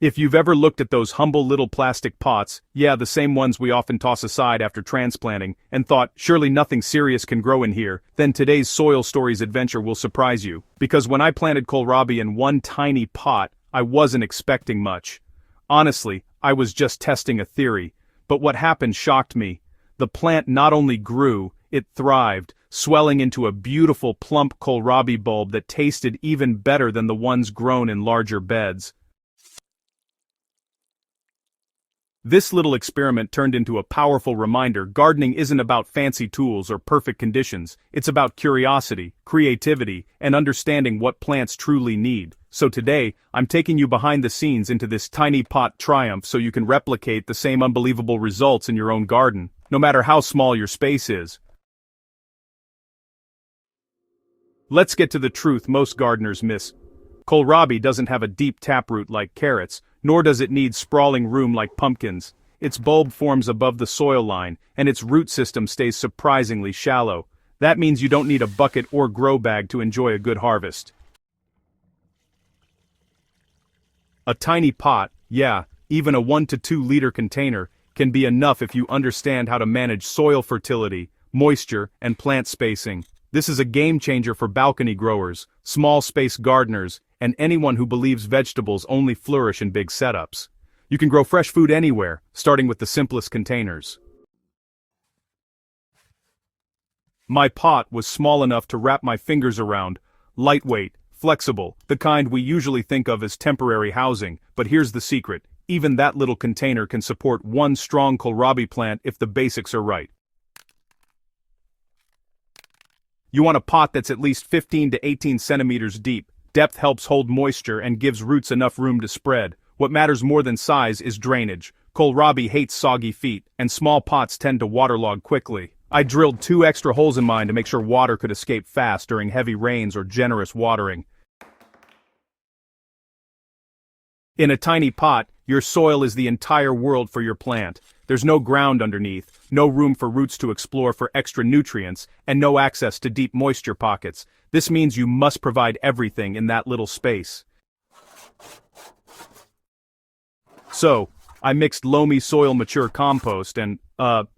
If you've ever looked at those humble little plastic pots, yeah, the same ones we often toss aside after transplanting, and thought, surely nothing serious can grow in here, then today's Soil Stories adventure will surprise you. Because when I planted kohlrabi in one tiny pot, I wasn't expecting much. Honestly, I was just testing a theory. But what happened shocked me. The plant not only grew, it thrived, swelling into a beautiful plump kohlrabi bulb that tasted even better than the ones grown in larger beds. This little experiment turned into a powerful reminder gardening isn't about fancy tools or perfect conditions, it's about curiosity, creativity, and understanding what plants truly need. So today, I'm taking you behind the scenes into this tiny pot triumph so you can replicate the same unbelievable results in your own garden, no matter how small your space is. Let's get to the truth most gardeners miss. Kohlrabi doesn't have a deep taproot like carrots, nor does it need sprawling room like pumpkins. Its bulb forms above the soil line, and its root system stays surprisingly shallow. That means you don't need a bucket or grow bag to enjoy a good harvest. A tiny pot, yeah, even a 1 to 2 liter container, can be enough if you understand how to manage soil fertility, moisture, and plant spacing. This is a game changer for balcony growers, small space gardeners, and anyone who believes vegetables only flourish in big setups. You can grow fresh food anywhere, starting with the simplest containers. My pot was small enough to wrap my fingers around, lightweight, flexible, the kind we usually think of as temporary housing, but here's the secret, even that little container can support one strong kohlrabi plant if the basics are right. You want a pot that's at least 15 to 18 centimeters deep. Depth helps hold moisture and gives roots enough room to spread. What matters more than size is drainage. Kohlrabi hates soggy feet, and small pots tend to waterlog quickly. I drilled 2 extra holes in mine to make sure water could escape fast during heavy rains or generous watering. In a tiny pot, your soil is the entire world for your plant. There's no ground underneath, no room for roots to explore for extra nutrients, and no access to deep moisture pockets. This means you must provide everything in that little space. So, I mixed loamy soil mature compost and,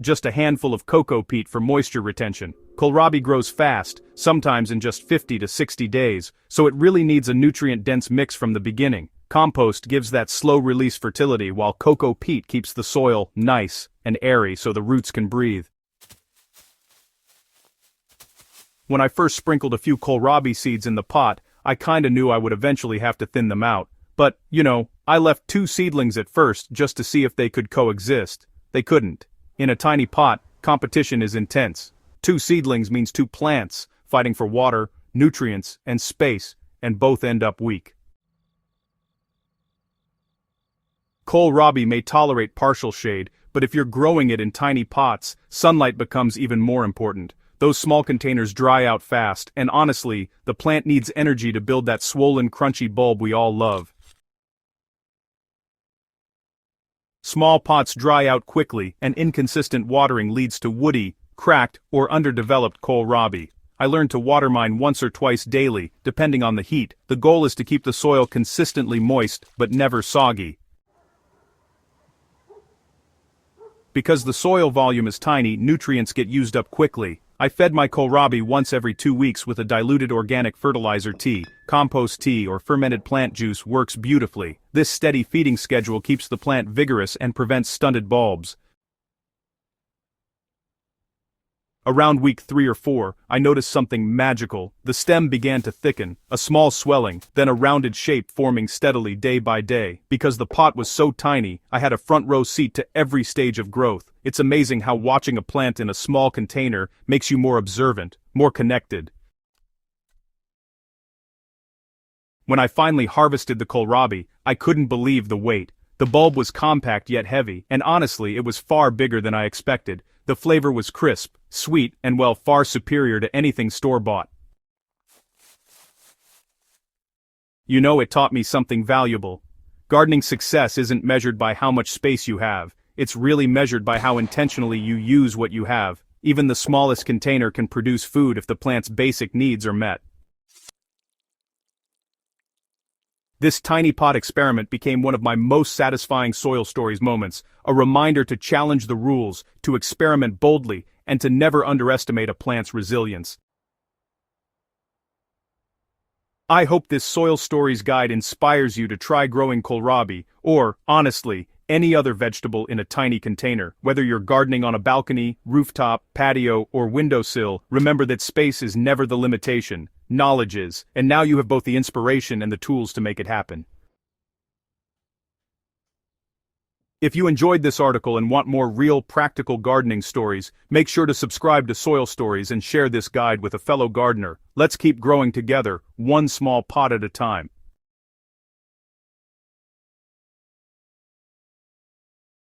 just a handful of cocoa peat for moisture retention. Kohlrabi grows fast, sometimes in just 50 to 60 days, so it really needs a nutrient-dense mix from the beginning. Compost gives that slow-release fertility while cocoa peat keeps the soil nice and airy so the roots can breathe. When I first sprinkled a few kohlrabi seeds in the pot, I kinda knew I would eventually have to thin them out. But, I left 2 seedlings at first just to see if they could coexist. They couldn't. In a tiny pot, competition is intense. 2 seedlings means 2 plants, fighting for water, nutrients, and space, and both end up weak. Kohlrabi may tolerate partial shade, but if you're growing it in tiny pots, sunlight becomes even more important. Those small containers dry out fast, and honestly, the plant needs energy to build that swollen, crunchy bulb we all love. Small pots dry out quickly, and inconsistent watering leads to woody, cracked, or underdeveloped kohlrabi. I learned to water mine once or twice daily, depending on the heat. The goal is to keep the soil consistently moist, but never soggy. Because the soil volume is tiny, nutrients get used up quickly. I fed my kohlrabi once every 2 weeks with a diluted organic fertilizer tea. Compost tea or fermented plant juice works beautifully. This steady feeding schedule keeps the plant vigorous and prevents stunted bulbs. Around week 3 or 4, I noticed something magical. The stem began to thicken, a small swelling, then a rounded shape forming steadily day by day. Because the pot was so tiny, I had a front row seat to every stage of growth. It's amazing how watching a plant in a small container makes you more observant, more connected. When I finally harvested the kohlrabi, I couldn't believe the weight. The bulb was compact yet heavy, and honestly, it was far bigger than I expected. The flavor was crisp, sweet, and far superior to anything store-bought. It taught me something valuable. Gardening success isn't measured by how much space you have. It's really measured by how intentionally you use what you have. Even the smallest container can produce food if the plant's basic needs are met. This tiny pot experiment became one of my most satisfying soil stories moments, a reminder to challenge the rules, to experiment boldly, and to never underestimate a plant's resilience. I hope this Soil Stories guide inspires you to try growing kohlrabi, or, honestly, any other vegetable in a tiny container. Whether you're gardening on a balcony, rooftop, patio, or windowsill, remember that space is never the limitation, knowledge is, and now you have both the inspiration and the tools to make it happen. If you enjoyed this article and want more real, practical gardening stories, make sure to subscribe to Soil Stories and share this guide with a fellow gardener. Let's keep growing together, one small pot at a time.